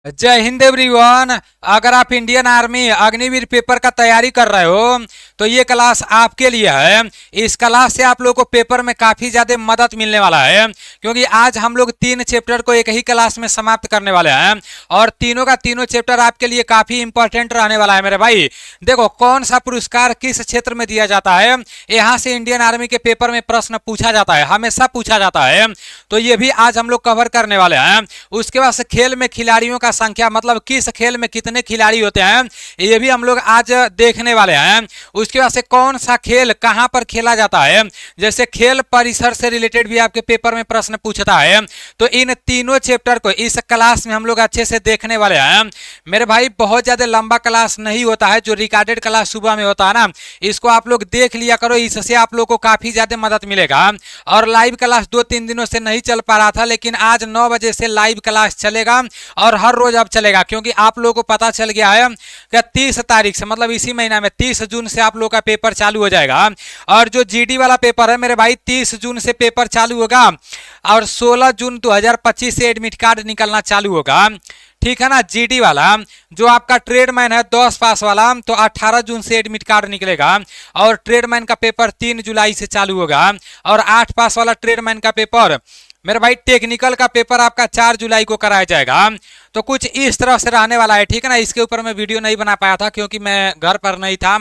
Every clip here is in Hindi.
जय हिंद एवरीवन। अगर आप इंडियन आर्मी अग्निवीर पेपर का तैयारी कर रहे हो तो ये क्लास आपके लिए है। इस क्लास से आप लोग को पेपर में काफ़ी ज़्यादा मदद मिलने वाला है, क्योंकि आज हम लोग 3 चैप्टर को एक ही क्लास में समाप्त करने वाले हैं और तीनों का तीनों चैप्टर आपके लिए काफ़ी इंपॉर्टेंट रहने वाला है मेरे भाई। देखो कौन सा पुरस्कार किस क्षेत्र में दिया जाता है, यहाँ से इंडियन आर्मी के पेपर में प्रश्न पूछा जाता है, हमेशा पूछा जाता है, तो ये भी आज हम लोग कवर करने वाले हैं। उसके बाद से खेल में खिलाड़ियों का संख्या, मतलब किस खेल में कितने खिलाड़ी होते हैं, ये भी हम लोग आज देखने वाले हैं। उसके बाद से कौन सा खेल कहां पर खेला जाता है, जैसे खेल परिसर से रिलेटेड भी आपके पेपर में प्रश्न पूछता है। तो इन तीनों चैप्टर को इस क्लास में हम लोग अच्छे से देखने वाले हैं मेरे भाई। बहुत ज्यादा लंबा क्लास नहीं होता है, जो रिकॉर्डेड क्लास सुबह में होता है ना, इसको आप लोग देख लिया करो, इससे आप लोग को काफी ज्यादा मदद मिलेगा। और लाइव क्लास 2-3 दिनों से नहीं चल पा रहा था, लेकिन आज 9 बजे से लाइव क्लास चलेगा और हर रोज अब चलेगा, क्योंकि आप लोगों को पता चल गया है कि 30 तारीख से, मतलब इसी महीना में 30 जून से आप लोगों का पेपर चालू हो जाएगा। और जो जीडी वाला पेपर है मेरे भाई, 30 जून से पेपर चालू होगा और 16 जून 2025 से एडमिट कार्ड निकलना चालू होगा, ठीक है ना। जीडी वाला जो आपका ट्रेडमैन है 10 पास वाला, तो 18 जून से एडमिट कार्ड निकलेगा और ट्रेडमैन का पेपर 3 जुलाई से चालू होगा। और 8 पास वाला ट्रेडमैन का पेपर मेरे भाई, टेक्निकल का पेपर आपका 4 जुलाई को कराया जाएगा। तो कुछ इस तरह से रहने वाला है, ठीक है ना। इसके ऊपर मैं वीडियो नहीं बना पाया था क्योंकि मैं घर पर नहीं था,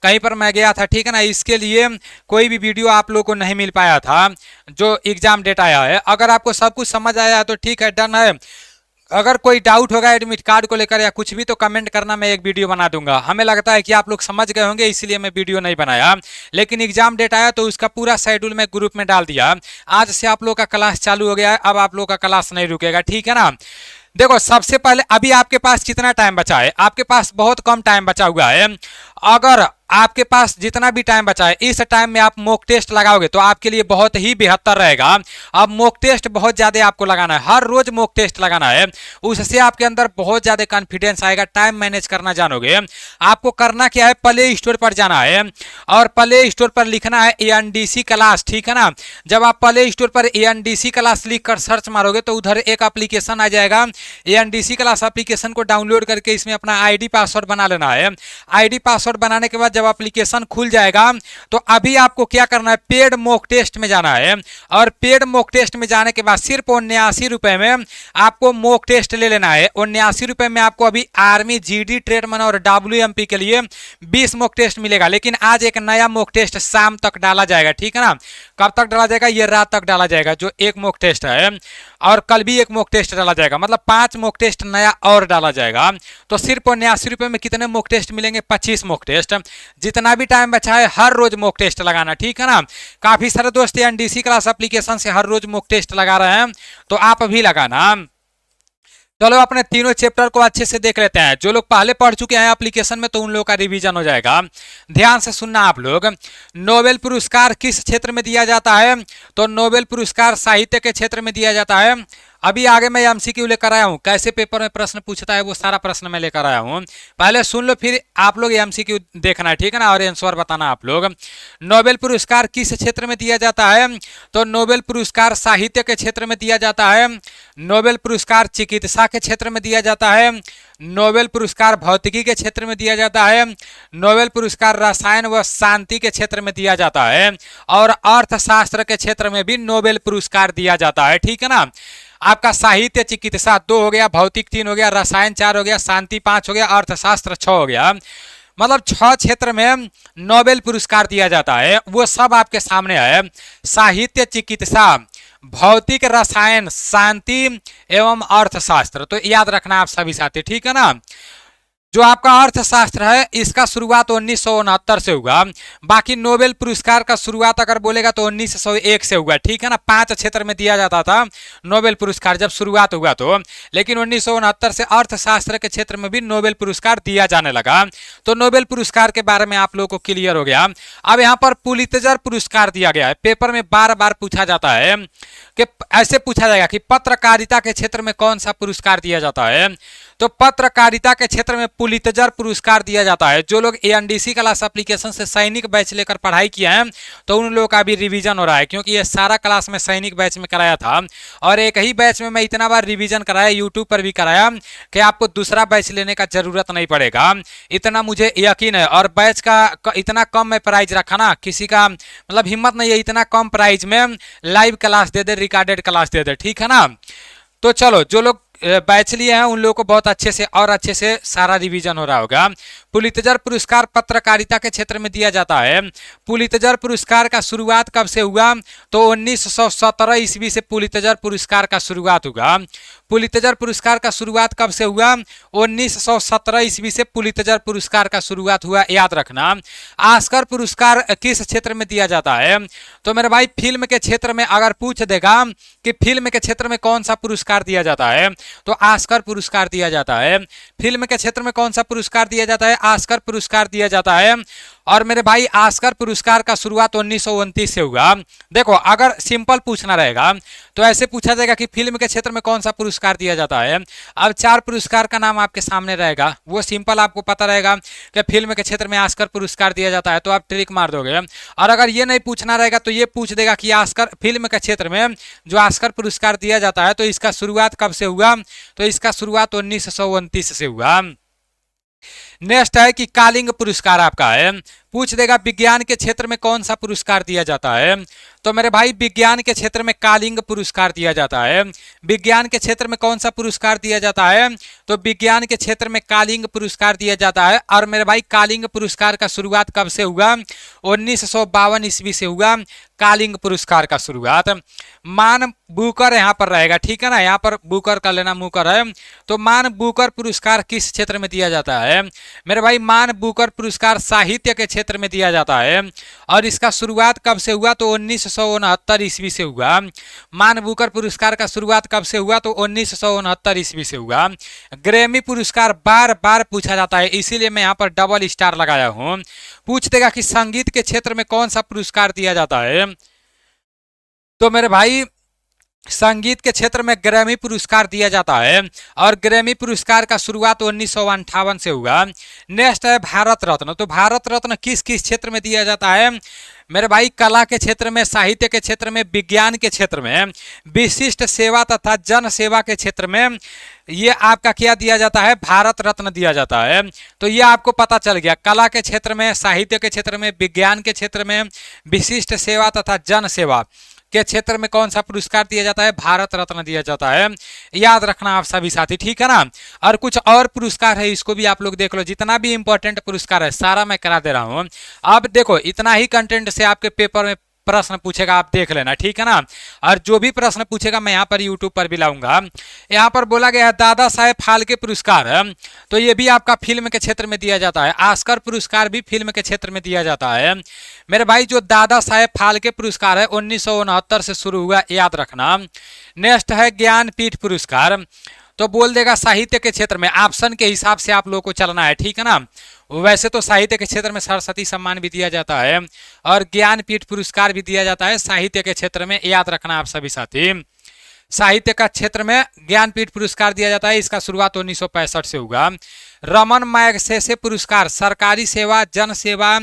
कहीं पर मैं गया था, ठीक है ना। इसके लिए कोई भी वीडियो आप लोगों को नहीं मिल पाया था जो एग्जाम डेट आया है। अगर आपको सब कुछ समझ आया तो ठीक है, डन है। अगर कोई डाउट होगा एडमिट कार्ड को लेकर या कुछ भी, तो कमेंट करना, मैं एक वीडियो बना दूंगा। हमें लगता है कि आप लोग समझ गए होंगे, इसलिए मैं वीडियो नहीं बनाया, लेकिन एग्जाम डेट आया तो उसका पूरा शेड्यूल मैं ग्रुप में डाल दिया। आज से आप लोग का क्लास चालू हो गया है, अब आप लोग का क्लास नहीं रुकेगा, ठीक है ना। देखो सबसे पहले अभी आपके पास कितना टाइम बचा है, आपके पास बहुत कम टाइम बचा हुआ है। अगर आपके पास जितना भी टाइम बचा है, इस टाइम में आप मॉक टेस्ट लगाओगे तो आपके लिए बहुत ही बेहतर रहेगा। अब मॉक टेस्ट बहुत ज्यादा आपको लगाना है, हर रोज मॉक टेस्ट लगाना है, उससे आपके अंदर बहुत ज्यादा कॉन्फिडेंस आएगा, टाइम मैनेज करना जानोगे। आपको करना क्या है, प्ले स्टोर पर जाना है और प्ले स्टोर पर लिखना है एएनडीसी क्लास, ठीक है ना। जब आप प्ले स्टोर पर एएनडीसी क्लास लिखकर सर्च मारोगे तो उधर एक एप्लीकेशन आ जाएगा। एएनडीसी क्लास एप्लीकेशन को डाउनलोड करके इसमें अपना आईडी पासवर्ड बना लेना है। आईडी पासवर्ड बनाने के बाद जब एप्लीकेशन खुल जाएगा तो अभी आपको क्या करना है, पेड मॉक टेस्ट में जाना है। और पेड मॉक टेस्ट में जाने के बाद सिर्फ 79 रुपए में आपको मॉक टेस्ट ले लेना है। 79 रुपए में आपको अभी आर्मी, जीडी, ट्रेडमैन और डब्ल्यूएमपी के लिए 20 मॉक टेस्ट मिलेगा। लेकिन आज एक नया मॉक टेस्ट शाम तक डाला जाएगा, ठीक है ना। कब तक डाला जाएगा, ये रात तक डाला जाएगा, जो एक मॉक टेस्ट है। और कल भी एक मॉक टेस्ट डाला जाएगा, मतलब 5 मॉक टेस्ट नया और डाला जाएगा। तो सिर्फ 79 रुपए में कितने मॉक टेस्ट मिलेंगे, 25 मॉक टेस्ट। जितना भी टाइम बचा है हर रोज मॉक टेस्ट लगाना, ठीक है ना। काफी सारे दोस्त एनडीसी क्लास एप्लीकेशन से हर रोज मॉक टेस्ट लगा रहे हैं, तो आप भी लगाना। चलो अपने तीनों चैप्टर को अच्छे से देख लेते हैं। जो लोग पहले पढ़ चुके हैं एप्लीकेशन में तो उन लोगों का रिवीजन हो जाएगा। ध्यान से सुनना आप लोग। नोबेल पुरस्कार किस क्षेत्र में दिया जाता है, तो नोबेल पुरस्कार साहित्य के क्षेत्र में दिया जाता है। अभी आगे मैं एमसीक्यू लेकर आया हूं, कैसे पेपर में प्रश्न पूछता है वो सारा प्रश्न मैं लेकर आया हूं। पहले सुन लो, फिर आप लोग एमसीक्यू देखना है, ठीक है ना, और आंसर बताना आप लोग। नोबेल पुरस्कार किस क्षेत्र में दिया जाता है, तो नोबेल पुरस्कार साहित्य के क्षेत्र में दिया जाता है। नोबेल पुरस्कार चिकित्सा के क्षेत्र में दिया जाता है। नोबेल पुरस्कार भौतिकी के क्षेत्र में दिया जाता है। नोबेल पुरस्कार रसायन व शांति के क्षेत्र में दिया जाता है। और अर्थशास्त्र के क्षेत्र में भी नोबेल पुरस्कार दिया जाता है, ठीक है ना। आपका साहित्य, चिकित्सा 2 हो गया, भौतिक 3 हो गया, रसायन 4 हो गया, शांति 5 हो गया, अर्थशास्त्र 6 हो गया। मतलब 6 क्षेत्र में नोबेल पुरस्कार दिया जाता है, वो सब आपके सामने है। साहित्य, चिकित्सा, भौतिक, रसायन, शांति एवं अर्थशास्त्र। तो याद रखना आप सभी साथी, ठीक है ना। जो आपका अर्थशास्त्र है इसका शुरुआत 1969 से हुआ। बाकी नोबेल पुरस्कार का शुरुआत अगर बोलेगा तो 1901 से हुआ, ठीक है ना। 5 क्षेत्र में दिया जाता था नोबेल पुरस्कार जब शुरुआत हुआ तो, लेकिन 1969 से अर्थशास्त्र के क्षेत्र में भी नोबेल पुरस्कार दिया जाने लगा। तो नोबेल पुरस्कार के बारे में आप लोगों को क्लियर हो गया। अब यहाँ पर पुलित्जर पुरस्कार दिया गया है, पेपर में बार बार पूछा जाता है कि ऐसे पूछा जाएगा कि पत्रकारिता के क्षेत्र में कौन सा पुरस्कार दिया जाता है, तो पत्रकारिता के क्षेत्र में पुलित्जर पुरस्कार दिया जाता है। जो लोग एएनडीसी क्लास एप्लीकेशन से सैनिक बैच लेकर पढ़ाई किए हैं तो उन लोगों का भी रिवीजन हो रहा है, क्योंकि ये सारा क्लास में सैनिक बैच में कराया था और एक ही बैच में मैं इतना बार रिवीजन कराया, यूट्यूब पर भी कराया कि आपको दूसरा बैच लेने का जरूरत नहीं पड़ेगा, इतना मुझे यकीन है। और बैच का इतना कम में प्राइस रखा ना, किसी का मतलब हिम्मत नहीं है इतना कम प्राइस में लाइव क्लास दे दे, रिकॉर्डेड क्लास दे दे, ठीक है ना। तो चलो, जो लोग बैच लिए हैं उन लोगों को बहुत अच्छे से और अच्छे से सारा रिवीजन हो रहा होगा। पुलित्जर पुरस्कार पत्रकारिता के क्षेत्र में दिया जाता है। पुलित्जर पुरस्कार का शुरुआत कब से हुआ? तो 1917 ईस्वी से पुलित्जर पुरस्कार का शुरुआत हुआ। पुलित्जर पुरस्कार का शुरुआत कब से हुआ? 1917 ईस्वी से पुलित्जर पुरस्कार का शुरुआत हुआ, याद रखना। ऑस्कर पुरस्कार किस क्षेत्र में दिया जाता है? तो मेरे भाई फिल्म के क्षेत्र में अगर पूछ देगा कि फिल्म के क्षेत्र में कौन सा पुरस्कार दिया जाता है तो ऑस्कर पुरस्कार दिया जाता है। फिल्म के क्षेत्र में कौन सा पुरस्कार दिया जाता है? ऑस्कर पुरस्कार दिया जाता है। और मेरे भाई ऑस्कर पुरस्कार का शुरुआत 1929 से हुआ। देखो, अगर सिंपल पूछना रहेगा तो ऐसे पूछा जाएगा कि फिल्म के क्षेत्र में कौन सा पुरस्कार दिया जाता है। अब 4 पुरस्कार का नाम आपके सामने रहेगा, वो सिंपल आपको पता रहेगा कि फिल्म के क्षेत्र में ऑस्कर पुरस्कार दिया जाता है, तो आप ट्रिक मार दोगे। और अगर ये नहीं पूछना रहेगा तो ये पूछ देगा कि ऑस्कर फिल्म के क्षेत्र में जो ऑस्कर पुरस्कार दिया जाता है तो इसका शुरुआत कब से हुआ? तो इसका शुरुआत 1929 से हुआ। नेक्स्ट है कि कालिंग पुरस्कार आपका है, पूछ देगा विज्ञान के क्षेत्र में कौन सा पुरस्कार दिया जाता है? तो मेरे भाई विज्ञान के क्षेत्र में कालिंग पुरस्कार दिया जाता है। विज्ञान के क्षेत्र में कौन सा पुरस्कार दिया जाता है? तो विज्ञान के क्षेत्र में कालिंग पुरस्कार दिया जाता है। और मेरे भाई कालिंग पुरस्कार का शुरुआत कब से हुआ? 1952 ईस्वी से हुआ कालिंग पुरस्कार का शुरुआत। मान बुकर यहाँ पर रहेगा, ठीक है ना, यहाँ पर बुकर कर लेना, मुकर है। तो मान बुकर पुरस्कार किस क्षेत्र में दिया जाता है? मेरे भाई मान बुकर पुरस्कार साहित्य के क्षेत्र में दिया जाता है। और इसका शुरुआत कब से हुआ? तो 1969 ईस्वी से हुआ। मान बुकर पुरस्कार का शुरुआत कब से हुआ? तो 1969 ईस्वी से हुआ। ग्रैमी पुरस्कार बार बार पूछा जाता है, इसीलिए मैं यहाँ पर डबल स्टार लगाया हूँ। पूछ देगा कि संगीत के क्षेत्र में कौन सा पुरस्कार दिया जाता है? तो मेरे भाई संगीत के क्षेत्र में ग्रैमी पुरस्कार दिया जाता है। और ग्रैमी पुरस्कार का शुरुआत 1958 से हुआ। नेक्स्ट है भारत रत्न। तो भारत रत्न किस किस क्षेत्र में दिया जाता है? मेरे भाई कला के क्षेत्र में, साहित्य के क्षेत्र में, विज्ञान के क्षेत्र में, विशिष्ट सेवा तथा जन सेवा के क्षेत्र में ये आपका क्या दिया जाता है? भारत रत्न दिया जाता है। तो ये आपको पता चल गया, कला के क्षेत्र में, साहित्य के क्षेत्र में, विज्ञान के क्षेत्र में, विशिष्ट सेवा तथा जन सेवा के क्षेत्र में कौन सा पुरस्कार दिया जाता है? भारत रत्न दिया जाता है। याद रखना आप सभी साथी, ठीक है ना। और कुछ और पुरस्कार है, इसको भी आप लोग देख लो। जितना भी इंपॉर्टेंट पुरस्कार है सारा मैं करा दे रहा हूं। अब देखो, इतना ही कंटेंट से आपके पेपर में प्रश्न पूछेगा, आप देख लेना, ठीक है ना। और जो भी प्रश्न पूछेगा मैं यहाँ पर यूट्यूब पर भी लाऊंगा। यहाँ पर बोला गया है दादा साहेब फाल्के पुरस्कार है, तो ये भी आपका फिल्म के क्षेत्र में दिया जाता है। ऑस्कर पुरस्कार भी फिल्म के क्षेत्र में दिया जाता है। मेरे भाई जो दादा साहेब फाल्के पुरस्कार है 1969 से शुरू हुआ, याद रखना। नेक्स्ट है ज्ञानपीठ पुरस्कार, तो बोल देगा साहित्य के क्षेत्र में। ऑप्शन के हिसाब से आप लोगों को चलना है, ठीक है ना। वैसे तो साहित्य के क्षेत्र में सरस्वती सम्मान भी दिया जाता है और ज्ञानपीठ पुरस्कार भी दिया जाता है साहित्य के क्षेत्र में, याद रखना आप सभी साथी। साहित्य का क्षेत्र में ज्ञानपीठ पुरस्कार दिया जाता है, इसका शुरुआत 1965 से हुआ। रमन मैगसेसे पुरस्कार सरकारी सेवा, जन सेवा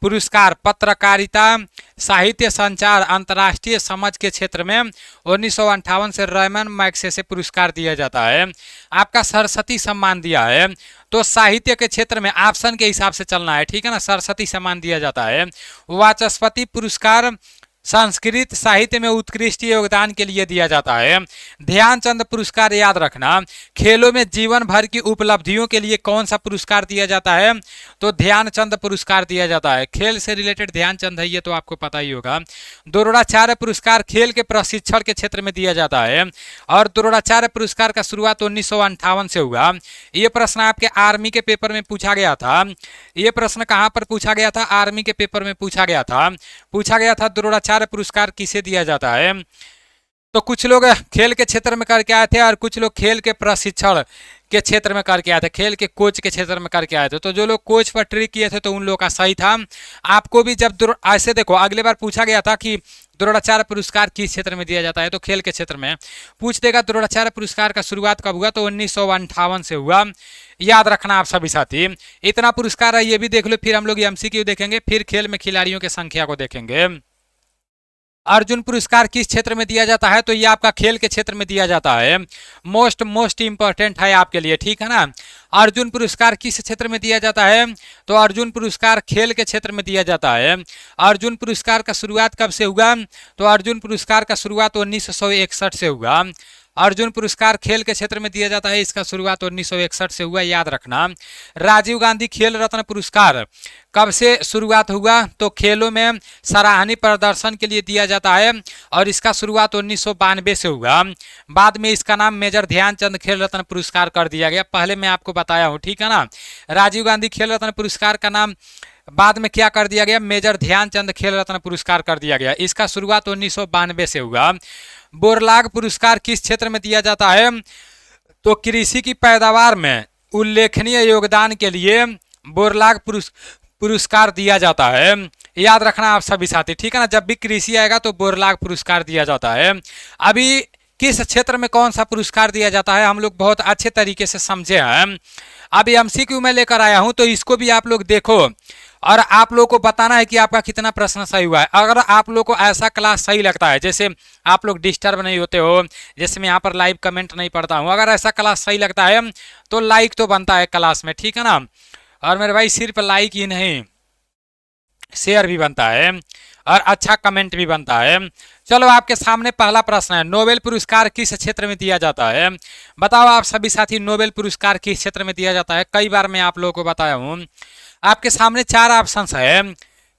पुरस्कार पत्रकारिता, साहित्य, संचार, अंतर्राष्ट्रीय समझ के क्षेत्र में 1958 से रमन मैगसेसे पुरस्कार दिया जाता है। आपका सरस्वती सम्मान दिया है, तो साहित्य के क्षेत्र में ऑप्शन के हिसाब से चलना है, ठीक है ना। सरस्वती सम्मान दिया जाता है। वाचस्पति पुरस्कार संस्कृत साहित्य में उत्कृष्ट योगदान के लिए दिया जाता है। ध्यानचंद पुरस्कार, याद रखना। खेलों में जीवन भर की उपलब्धियों के लिए कौन सा पुरस्कार दिया जाता है? तो ध्यानचंद पुरस्कार दिया जाता है। खेल से रिलेटेड ध्यानचंद है, ये तो आपको पता ही होगा। द्रोणाचार्य पुरस्कार खेल के प्रशिक्षण के क्षेत्र में दिया जाता है और द्रोणाचार्य पुरस्कार का शुरुआत 1958 से हुआ। ये प्रश्न आपके आर्मी के पेपर में पूछा गया था। ये प्रश्न कहाँ पर पूछा गया था? आर्मी के पेपर में पूछा गया था द्रोणाचार्य पुरस्कार किसे दिया जाता है। तो कुछ लोग खेल के क्षेत्र में करके आए थे और कुछ लोग खेल के प्रशिक्षण के क्षेत्र में करके आए थे, खेल के कोच के क्षेत्र में करके आए थे। तो जो लोग कोच पर ट्रिक किए थे तो उन लोगों का सही था। आपको भी जब ऐसे देखो, अगले बार पूछा गया था कि द्रोणाचार्य पुरस्कार किस क्षेत्र में दिया जाता है, तो खेल के क्षेत्र में पूछ देगा। द्रोणाचार्य पुरस्कार का शुरुआत कब हुआ, तो 1958 से हुआ। याद रखना आप सभी साथी, इतना पुरस्कार है, ये भी देख लो। फिर हम लोग एमसीक्यू देखेंगे, फिर खेल में खिलाड़ियों की संख्या को देखेंगे। अर्जुन पुरस्कार किस क्षेत्र में दिया जाता है, तो ये आपका खेल के क्षेत्र में दिया जाता है। मोस्ट इंपॉर्टेंट है आपके लिए, ठीक है ना। अर्जुन पुरस्कार किस क्षेत्र में दिया जाता है, तो अर्जुन पुरस्कार खेल के क्षेत्र में दिया जाता है। अर्जुन पुरस्कार का शुरुआत कब से हुआ, तो अर्जुन पुरस्कार का शुरुआत 1961 से हुआ। अर्जुन पुरस्कार खेल के क्षेत्र में दिया जाता है, इसका शुरुआत 1961 से हुआ, याद रखना। राजीव गांधी खेल रत्न पुरस्कार कब से शुरुआत हुआ, तो खेलों में सराहनीय प्रदर्शन के लिए दिया जाता है और इसका शुरुआत 1992 से हुआ। बाद में इसका नाम मेजर ध्यानचंद खेल रत्न पुरस्कार कर दिया गया, पहले मैं आपको बताया हूँ, ठीक है ना। राजीव गांधी खेल रत्न पुरस्कार का नाम बाद में क्या कर दिया गया, मेजर ध्यानचंद खेल रत्न पुरस्कार कर दिया गया। इसका शुरुआत 1992 से हुआ। बोरलाग पुरस्कार किस क्षेत्र में दिया जाता है, तो कृषि की पैदावार में उल्लेखनीय योगदान के लिए बोरलाग पुरस्कार दिया जाता है। याद रखना आप सभी साथी, ठीक है ना। जब भी कृषि आएगा तो बोरलाग पुरस्कार दिया जाता है। अभी किस क्षेत्र में कौन सा पुरस्कार दिया जाता है, हम लोग बहुत अच्छे तरीके से समझे हैं। अभी एमसीक्यू में लेकर आया हूं, तो इसको भी आप लोग देखो और आप लोगों को बताना है कि आपका कितना प्रश्न सही हुआ है। अगर आप लोग को ऐसा क्लास सही लगता है, जैसे आप लोग डिस्टर्ब नहीं होते हो, जैसे मैं यहाँ पर लाइव कमेंट नहीं पढ़ता हूँ, अगर ऐसा क्लास सही लगता है तो लाइक तो बनता है क्लास में, ठीक है ना। और मेरे भाई सिर्फ लाइक ही नहीं, शेयर भी बनता है और अच्छा कमेंट भी बनता है। चलो आपके सामने पहला प्रश्न है, नोबेल पुरस्कार किस क्षेत्र में दिया जाता है। बताओ आप सभी साथी, नोबेल पुरस्कार किस क्षेत्र में दिया जाता है। कई बार मैं आप लोगों को बताया हूँ। आपके सामने 4 ऑप्शंस है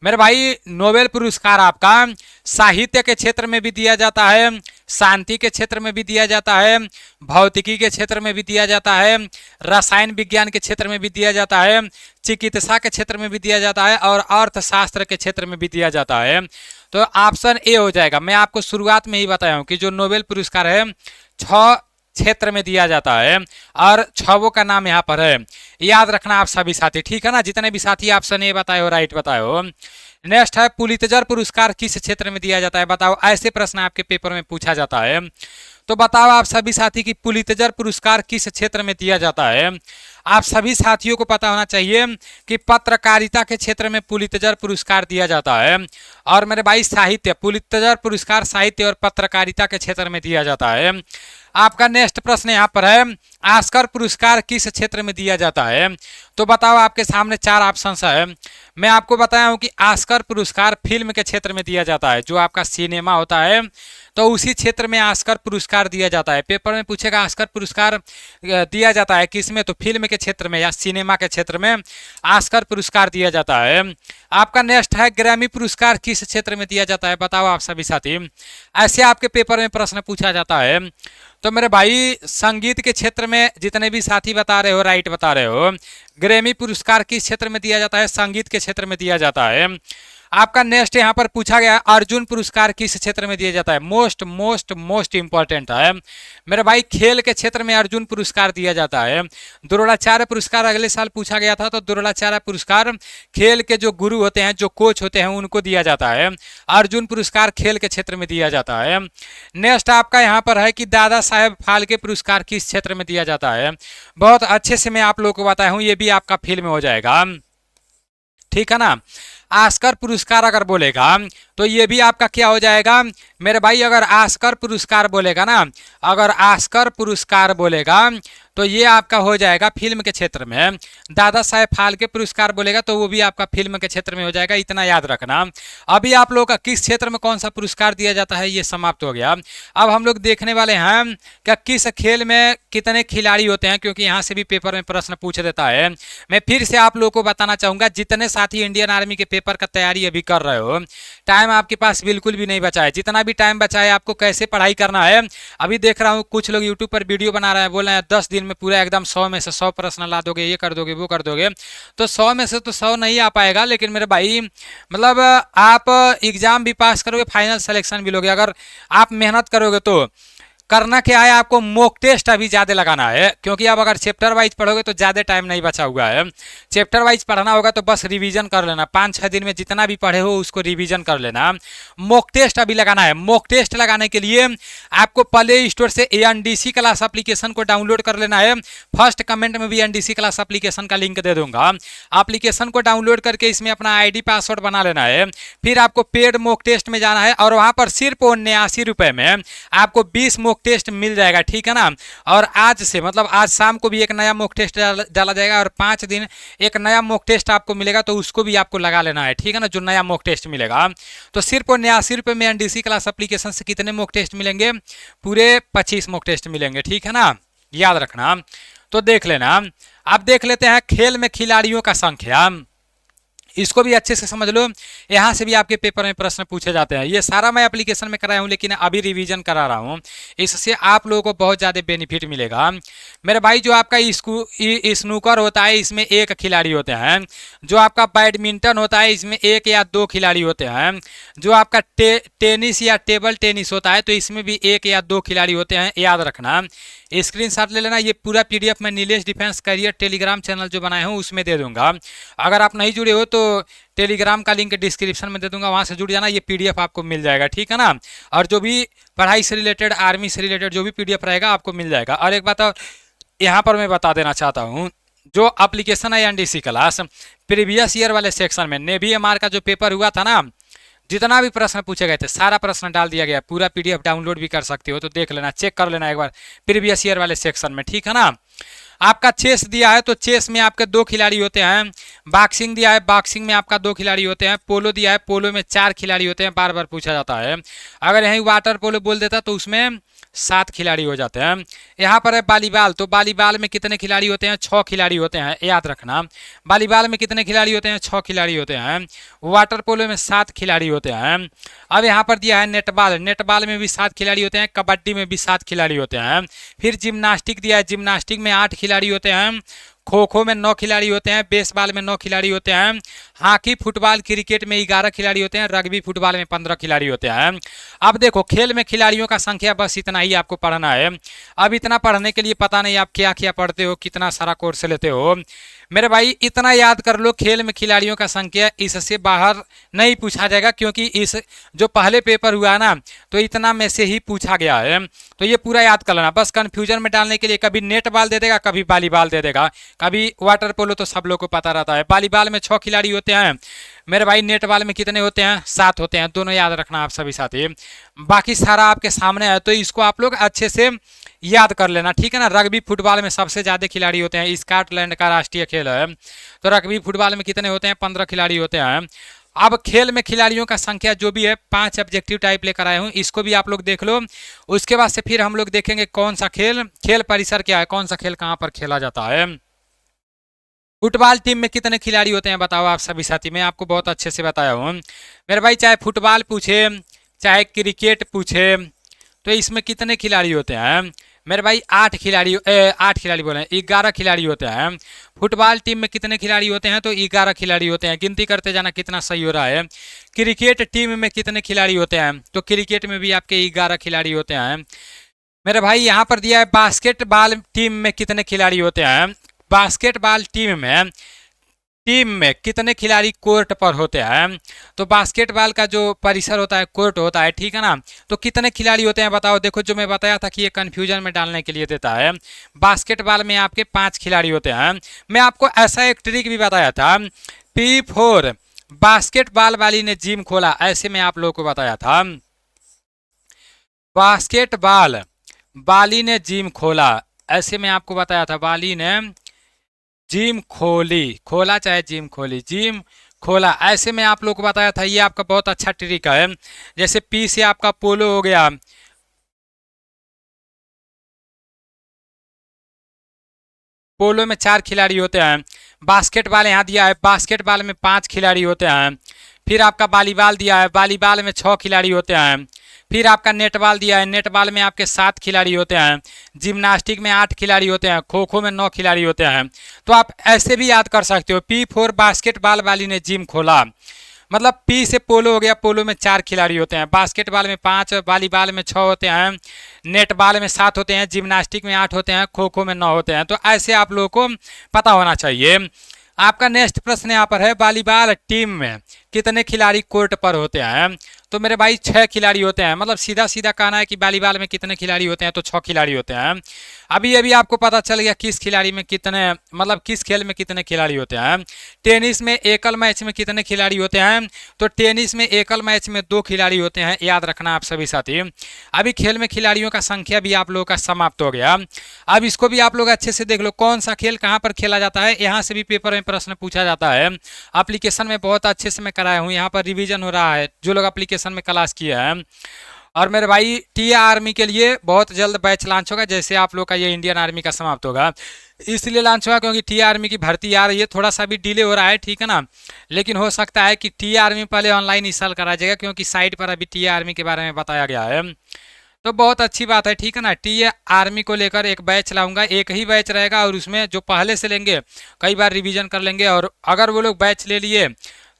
मेरे भाई। नोबेल पुरस्कार आपका साहित्य के क्षेत्र में भी दिया जाता है, शांति के क्षेत्र में भी दिया जाता है, भौतिकी के क्षेत्र में भी दिया जाता है, रसायन विज्ञान के क्षेत्र में भी दिया जाता है, चिकित्सा के क्षेत्र में भी दिया जाता है और अर्थशास्त्र के क्षेत्र में भी दिया जाता है। तो ऑप्शन ए हो जाएगा। मैं आपको शुरुआत में ही बताया हूँ कि जो नोबेल पुरस्कार है 6 क्षेत्र में दिया जाता है और 6 का नाम यहाँ पर है। याद रखना आप सभी साथी, ठीक है ना। जितने भी साथी ऑप्शन ए बताए हो, राइट बताए हो। नेक्स्ट है, पुलित्जर पुरस्कार किस क्षेत्र में दिया जाता है। बताओ, ऐसे प्रश्न आपके पेपर में पूछा जाता है। तो बताओ आप सभी साथी कि पुलित्जर पुरस्कार किस क्षेत्र में दिया जाता है। आप सभी साथियों को पता होना चाहिए कि पत्रकारिता के क्षेत्र में पुलित्जर पुरस्कार दिया जाता है। और मेरे भाई साहित्य, पुलित्जर पुरस्कार साहित्य और पत्रकारिता के क्षेत्र में दिया जाता है। आपका नेक्स्ट प्रश्न यहाँ पर है, ऑस्कर पुरस्कार किस क्षेत्र में दिया जाता है। तो बताओ, आपके सामने 4 ऑप्शन है। मैं आपको बताया हूँ कि ऑस्कर पुरस्कार फिल्म के क्षेत्र में दिया जाता है, जो आपका सिनेमा होता है तो उसी क्षेत्र में ऑस्कर पुरस्कार दिया जाता है। पेपर में पूछेगा ऑस्कर पुरस्कार दिया जाता है किसमें, तो फिल्म के क्षेत्र में या सिनेमा के क्षेत्र में ऑस्कर पुरस्कार दिया जाता है। आपका नेक्स्ट है, ग्रैमी पुरस्कार किस क्षेत्र में दिया जाता है। बताओ आप सभी साथी, ऐसे आपके पेपर में प्रश्न पूछा जाता है। तो मेरे भाई संगीत के क्षेत्र में जितने भी साथी बता रहे हो, राइट बता रहे हो। ग्रैमी पुरस्कार किस क्षेत्र में दिया जाता है, संगीत के क्षेत्र में दिया जाता है। आपका नेक्स्ट यहाँ पर पूछा गया, अर्जुन पुरस्कार किस क्षेत्र में दिया जाता है। मोस्ट इंपॉर्टेंट है मेरे भाई, खेल के क्षेत्र में अर्जुन पुरस्कार दिया जाता है। द्रोणाचार्य पुरस्कार अगले साल पूछा गया था, तो द्रोणाचार्य पुरस्कार खेल के जो गुरु होते हैं, जो कोच होते हैं, उनको दिया जाता है। अर्जुन पुरस्कार खेल के क्षेत्र में दिया जाता है। नेक्स्ट आपका यहाँ पर है कि दादा साहेब फाल्के पुरस्कार किस क्षेत्र में दिया जाता है। बहुत अच्छे से मैं आप लोगों को बताया हूँ, ये भी आपका फिल्म में हो जाएगा, ठीक है ना। ऑस्कर पुरस्कार अगर बोलेगा तो ये भी आपका क्या हो जाएगा मेरे भाई। अगर ऑस्कर पुरस्कार बोलेगा ना, अगर ऑस्कर पुरस्कार बोलेगा तो ये आपका हो जाएगा फिल्म के क्षेत्र में। दादा साहेब फाल्के पुरस्कार बोलेगा तो वो भी आपका फिल्म के क्षेत्र में हो जाएगा, इतना याद रखना। अभी आप लोगों का किस क्षेत्र में कौन सा पुरस्कार दिया जाता है ये समाप्त हो गया। अब हम लोग देखने वाले हैं कि किस खेल में कितने खिलाड़ी होते हैं, क्योंकि यहाँ से भी पेपर में प्रश्न पूछ देता है। मैं फिर से आप लोगों को बताना चाहूँगा, जितने साथी इंडियन आर्मी के पेपर का तैयारी अभी कर रहे हो, टाइम आपके पास बिल्कुल भी नहीं बचा है। जितना भी टाइम बचा है आपको कैसे पढ़ाई करना है। अभी देख रहा हूँ कुछ लोग यूट्यूब पर वीडियो बना रहे हैं, बोल रहे हैं 10 दिन में पूरा एकदम 100 में से 100 प्रश्न ला दोगे, ये कर दोगे, वो कर दोगे। तो 100 में से तो 100 नहीं आ पाएगा, लेकिन मेरे भाई मतलब आप एग्जाम भी पास करोगे, फाइनल सिलेक्शन भी लोगे। अगर आप मेहनत करोगे तो करना क्या है, आपको मॉक टेस्ट अभी ज़्यादा लगाना है, क्योंकि अब अगर चैप्टर वाइज पढ़ोगे तो ज़्यादा टाइम नहीं बचा हुआ है। चैप्टर वाइज पढ़ना होगा तो बस रिवीजन कर लेना, 5-6 दिन में जितना भी पढ़े हो उसको रिवीजन कर लेना। मॉक टेस्ट अभी लगाना है। मॉक टेस्ट लगाने के लिए आपको प्ले स्टोर से एनडीसी क्लास एप्लीकेशन को डाउनलोड कर लेना है। फर्स्ट कमेंट में भी एनडीसी क्लास एप्लीकेशन का लिंक दे दूंगा। एप्लीकेशन को डाउनलोड करके इसमें अपना आईडी पासवर्ड बना लेना है। फिर आपको पेड मॉक टेस्ट में जाना है और वहां पर सिर्फ 89 रुपए में आपको 20 मॉक टेस्ट मिल जाएगा, ठीक है ना। और आज से मतलब आज शाम को भी एक नया मॉक टेस्ट डाला जाएगा और 5 दिन एक नया मॉक टेस्ट आपको मिलेगा, तो उसको भी आपको लगा लेना है, ठीक है ना। जो नया मॉक टेस्ट मिलेगा तो सिर्फ 89 रुपए में एनडीसी क्लास एप्लीकेशन से कितने मॉक टेस्ट मिलेंगे, पूरे 25 मॉक टेस्ट मिलेंगे, ठीक है ना, याद रखना। तो देख लेना। अब देख लेते हैं खेल में खिलाड़ियों का संख्या, इसको भी अच्छे से समझ लो। यहाँ से भी आपके पेपर में प्रश्न पूछे जाते हैं। ये सारा मैं एप्लीकेशन में कराया हूँ लेकिन अभी रिवीजन करा रहा हूँ, इससे आप लोगों को बहुत ज़्यादा बेनिफिट मिलेगा मेरे भाई। जो आपका स्नूकर होता है इसमें 1 खिलाड़ी होते हैं। जो आपका बैडमिंटन होता है इसमें 1 या 2 खिलाड़ी होते हैं। जो आपका टेनिस या टेबल टेनिस होता है तो इसमें भी 1 या 2 खिलाड़ी होते हैं, याद रखना। स्क्रीनशॉट ले लेना। ये पूरा पीडीएफ मैं Nilesh defence career Telegram channel जो बनाए हूँ उसमें दे दूंगा। अगर आप नहीं जुड़े हो तो टेलीग्राम का लिंक डिस्क्रिप्शन में दे दूंगा, वहां से जुड़ जाना। ये पीडीएफ आपको मिल जाएगा, ठीक है ना। और जो भी पढ़ाई से रिलेटेड, आर्मी से रिलेटेड जो भी पीडीएफ रहेगा आपको मिल जाएगा। और एक बात और यहाँ पर मैं बता देना चाहता हूँ, जो एप्लीकेशन है एनडीसी क्लास, प्रीवियस ईयर वाले सेक्शन में नेवी एमआर का जो पेपर हुआ था ना, जितना भी प्रश्न पूछे गए थे सारा प्रश्न डाल दिया गया। पूरा पीडीएफ डाउनलोड भी कर सकते हो, तो देख लेना, चेक कर लेना एक बार प्रीवियस ईयर वाले सेक्शन में, ठीक है ना। आपका चेस दिया है तो चेस में आपके 2 खिलाड़ी होते हैं। बॉक्सिंग दिया है, बॉक्सिंग में आपका 2 खिलाड़ी होते हैं। पोलो दिया है, पोलो में 4 खिलाड़ी होते हैं, बार बार पूछा जाता है। अगर यहीं वाटर पोलो बोल देता तो उसमें 7 खिलाड़ी हो जाते हैं। यहाँ पर है वॉलीबॉल, तो वॉलीबॉल में कितने खिलाड़ी होते हैं, 6 खिलाड़ी होते हैं, याद रखना। वॉलीबॉल में कितने खिलाड़ी होते हैं, 6 खिलाड़ी होते हैं। वाटर पोलो में 7 खिलाड़ी होते हैं। अब यहाँ पर दिया है नेटबॉल, नेटबॉल में भी 7 खिलाड़ी होते हैं। कबड्डी में भी 7 खिलाड़ी होते हैं। फिर जिम्नास्टिक दिया है, जिम्नास्टिक में 8 खिलाड़ी होते हैं। खो खो में 9 खिलाड़ी होते हैं। बेसबॉल में 9 खिलाड़ी होते हैं। हॉकी, फुटबॉल, क्रिकेट में 11 खिलाड़ी होते हैं। रग्बी, फुटबॉल में 15 खिलाड़ी होते हैं। अब देखो खेल में खिलाड़ियों का संख्या बस इतना ही आपको पढ़ना है। अब इतना पढ़ने के लिए पता नहीं आप क्या क्या पढ़ते हो, कितना सारा कोर्स लेते हो मेरे भाई, इतना याद कर लो, खेल में खिलाड़ियों का संख्या इससे बाहर नहीं पूछा जाएगा, क्योंकि इस जो पहले पेपर हुआ ना तो इतना में से ही पूछा गया है। तो ये पूरा याद कर लेना। बस कंफ्यूजन में डालने के लिए कभी नेट बॉल दे देगा, कभी वॉलीबॉल दे देगा, कभी वाटर पोलो, तो सब लोग को पता रहता है। वॉलीबॉल में 6 खिलाड़ी होते हैं मेरे भाई। नेट बॉल में कितने होते हैं, 7 होते हैं। दोनों याद रखना आप सभी साथी। बाकी सारा आपके सामने है, तो इसको आप लोग अच्छे से याद कर लेना, ठीक है ना। रग्बी, फुटबॉल में सबसे ज़्यादा खिलाड़ी होते हैं। स्कॉटलैंड का राष्ट्रीय खेल है, तो रग्बी, फुटबॉल में कितने होते हैं, 15 खिलाड़ी होते हैं। अब खेल में खिलाड़ियों का संख्या जो भी है 5 ऑब्जेक्टिव टाइप लेकर आए हूँ, इसको भी आप लोग देख लो। उसके बाद से फिर हम लोग देखेंगे कौन सा खेल, खेल परिसर क्या है, कौन सा खेल कहाँ पर खेला जाता है। फुटबॉल टीम में कितने खिलाड़ी होते हैं बताओ आप सभी साथी। मैं आपको बहुत अच्छे से बताया हूँ मेरे भाई। चाहे फुटबॉल पूछे चाहे क्रिकेट पूछे, तो इसमें कितने खिलाड़ी होते हैं मेरे भाई, 8 खिलाड़ी 8 खिलाड़ी बोले 11 खिलाड़ी होते हैं। फुटबॉल टीम में कितने खिलाड़ी होते हैं, तो 11 खिलाड़ी होते हैं। गिनती करते जाना कितना सही हो रहा है। क्रिकेट टीम में कितने खिलाड़ी होते हैं, तो क्रिकेट में भी आपके 11 खिलाड़ी होते हैं मेरे भाई। यहाँ पर दिया है बास्केटबॉल टीम में कितने खिलाड़ी होते हैं। बास्केटबॉल टीम में कितने खिलाड़ी कोर्ट पर होते हैं, तो बास्केटबॉल का जो परिसर होता है, कोर्ट होता है, ठीक है ना। तो कितने खिलाड़ी होते हैं बताओ। देखो जो मैं बताया था कि ये कंफ्यूजन में डालने के लिए देता है। बास्केटबॉल में आपके 5 खिलाड़ी होते हैं। मैं आपको ऐसा एक ट्रिक भी बताया था, P4 बास्केटबॉल वाली ने जिम खोला, ऐसे में आप लोगों को बताया था। बास्केटबॉल वाली ने जिम खोला, ऐसे में आपको बताया था। वाली ने जिम खोली, खोला चाहे जिम खोली, जिम खोला, ऐसे में आप लोग को बताया था। ये आपका बहुत अच्छा ट्रिक है। जैसे पी से आपका पोलो हो गया, पोलो में 4 खिलाड़ी होते हैं। बास्केटबॉल यहाँ दिया है, बास्केटबॉल में 5 खिलाड़ी होते हैं। फिर आपका वॉलीबॉल दिया है, वॉलीबॉल में 6 खिलाड़ी होते हैं। फिर आपका नेटबॉल दिया है, नेटबॉल में आपके 7 खिलाड़ी होते हैं। जिम्नास्टिक में 8 खिलाड़ी होते हैं। खो खो में 9 खिलाड़ी होते हैं। तो आप ऐसे भी याद कर सकते हो, P4 बास्केटबॉल वाली ने जिम खोला। मतलब पी से पोलो हो गया, पोलो में 4 खिलाड़ी होते हैं, बास्केटबॉल में 5, वॉलीबॉल में 6 होते हैं, नेटबॉल में 7 होते हैं, जिम्नास्टिक में 8 होते हैं, खो खो में 9 होते हैं। तो ऐसे आप लोगों को पता होना चाहिए। आपका नेक्स्ट प्रश्न यहाँ पर है, वॉलीबॉल टीम में कितने खिलाड़ी कोर्ट पर होते हैं? तो मेरे भाई 6 खिलाड़ी होते हैं। मतलब सीधा सीधा कहना है कि वॉलीबॉल में कितने खिलाड़ी होते हैं, तो 6 खिलाड़ी होते हैं। अभी अभी आपको पता चल गया किस खिलाड़ी में कितने, मतलब किस खेल में कितने खिलाड़ी होते हैं। टेनिस में एकल मैच में कितने खिलाड़ी होते हैं? तो टेनिस में एकल मैच में 2 खिलाड़ी होते हैं, याद रखना आप सभी साथी। अभी खेल में खिलाड़ियों का संख्या भी आप लोगों का समाप्त हो गया। अब इसको भी आप लोग अच्छे से देख लो, कौन सा खेल कहाँ पर खेला जाता है। यहाँ से भी पेपर में प्रश्न पूछा जाता है। एप्लीकेशन में बहुत अच्छे से मैं कराया हूँ, यहाँ पर रिवीजन हो रहा है जो लोग एप्लीकेशन में क्लास किए हैं। और मेरे भाई टी आर्मी के लिए बहुत जल्द बैच लॉन्च होगा, जैसे आप लोग का ये इंडियन आर्मी का समाप्त होगा इसलिए लॉन्च होगा, क्योंकि टी आर्मी की भर्ती आ रही है। थोड़ा सा भी डिले हो रहा है, ठीक है ना, लेकिन हो सकता है कि टी आर्मी पहले ऑनलाइन इस साल करा जाएगा, क्योंकि साइट पर अभी टी आर्मी के बारे में बताया गया है। तो बहुत अच्छी बात है, ठीक है ना। टी आर्मी को लेकर एक बैच लाऊंगा, एक ही बैच रहेगा, और उसमें जो पहले से लेंगे कई बार रिवीजन कर लेंगे, और अगर वो लोग बैच ले लिए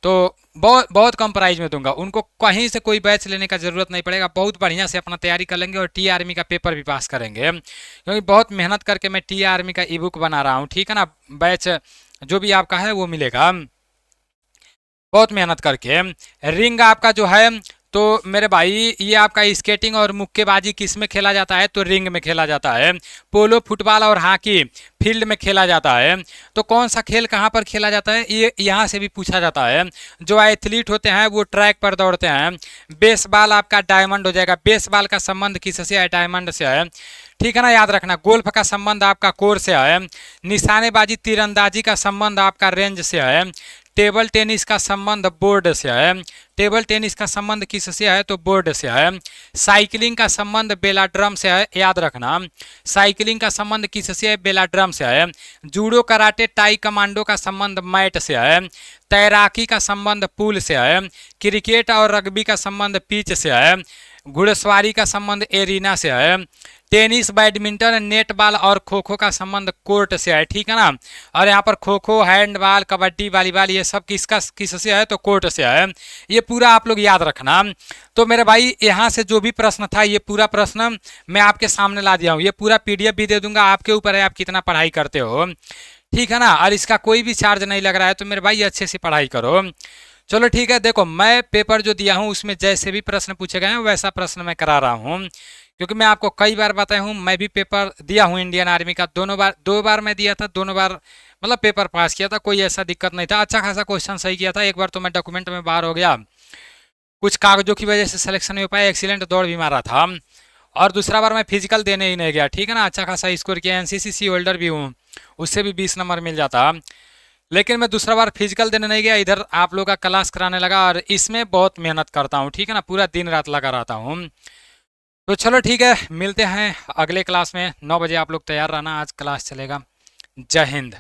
तो बहुत बहुत कम प्राइस में दूंगा उनको, कहीं से कोई बैच लेने का ज़रूरत नहीं पड़ेगा। बहुत बढ़िया से अपना तैयारी कर लेंगे और टी आर्मी का पेपर भी पास करेंगे, क्योंकि बहुत मेहनत करके मैं टी आर्मी का ई बुक बना रहा हूँ, ठीक है ना। बैच जो भी आपका है वो मिलेगा बहुत मेहनत करके। रिंग आपका जो है, तो मेरे भाई ये आपका स्केटिंग और मुक्केबाजी किस में खेला जाता है? तो रिंग में खेला जाता है। पोलो, फुटबॉल और हॉकी फील्ड में खेला जाता है। तो कौन सा खेल कहाँ पर खेला जाता है, ये यहाँ से भी पूछा जाता है। जो एथलीट होते हैं वो ट्रैक पर दौड़ते हैं। बेसबॉल आपका डायमंड हो जाएगा, बेसबॉल का संबंध किससे है? डायमंड से है, ठीक है ना, याद रखना। गोल्फ का संबंध आपका कोर से है। निशानेबाजी तीरंदाजी का संबंध आपका रेंज से है। टेबल टेनिस का संबंध बोर्ड से है। टेबल टेनिस का संबंध किससे है? तो बोर्ड से है। साइकिलिंग का संबंध बेलाड्रम से है, याद रखना। साइकिलिंग का संबंध किससे है? बेलाड्रम से है। जूडो, कराटे, टाई कमांडो का संबंध मैट से है। तैराकी का संबंध पूल से है। क्रिकेट और रग्बी का संबंध पिच से है। घुड़सवारी का संबंध एरिना से है। टेनिस, बैडमिंटन, नेटबॉल और खो खो का संबंध कोर्ट से है, ठीक है ना। और यहाँ पर खो खो, हैंडबॉल, कबड्डी, वॉलीबॉल ये सब किससे है? तो कोर्ट से है। ये पूरा आप लोग याद रखना। तो मेरे भाई यहाँ से जो भी प्रश्न था, ये पूरा प्रश्न मैं आपके सामने ला दिया हूँ। ये पूरा पीडीएफ भी दे दूंगा, आपके ऊपर है आप कितना पढ़ाई करते हो, ठीक है ना। और इसका कोई भी चार्ज नहीं लग रहा है, तो मेरे भाई अच्छे से पढ़ाई करो। चलो ठीक है, देखो मैं पेपर जो दिया हूँ उसमें जैसे भी प्रश्न पूछे गए हैं वैसा प्रश्न मैं करा रहा हूँ, क्योंकि मैं आपको कई बार बताया हूँ, मैं भी पेपर दिया हूँ इंडियन आर्मी का। दो बार मैं दिया था, दोनों बार मतलब पेपर पास किया था, कोई ऐसा दिक्कत नहीं था। अच्छा खासा क्वेश्चन सही किया था। एक बार तो मैं डॉक्यूमेंट में बाहर हो गया, कुछ कागजों की वजह से सिलेक्शन नहीं हो पाया, एक्सीलेंट दौड़ भी मारा था। और दूसरा बार मैं फिजिकल देने ही नहीं गया, ठीक है ना। अच्छा खासा स्कोर किया, एनसीसी होल्डर भी हूँ, उससे भी 20 नंबर मिल जाता। लेकिन मैं दूसरा बार फिजिकल देने नहीं गया, इधर आप लोग का क्लास कराने लगा, और इसमें बहुत मेहनत करता हूँ, ठीक है ना, पूरा दिन रात लगा रहता हूँ। तो चलो ठीक है, मिलते हैं अगले क्लास में 9 बजे। आप लोग तैयार रहना, आज क्लास चलेगा। जय हिंद।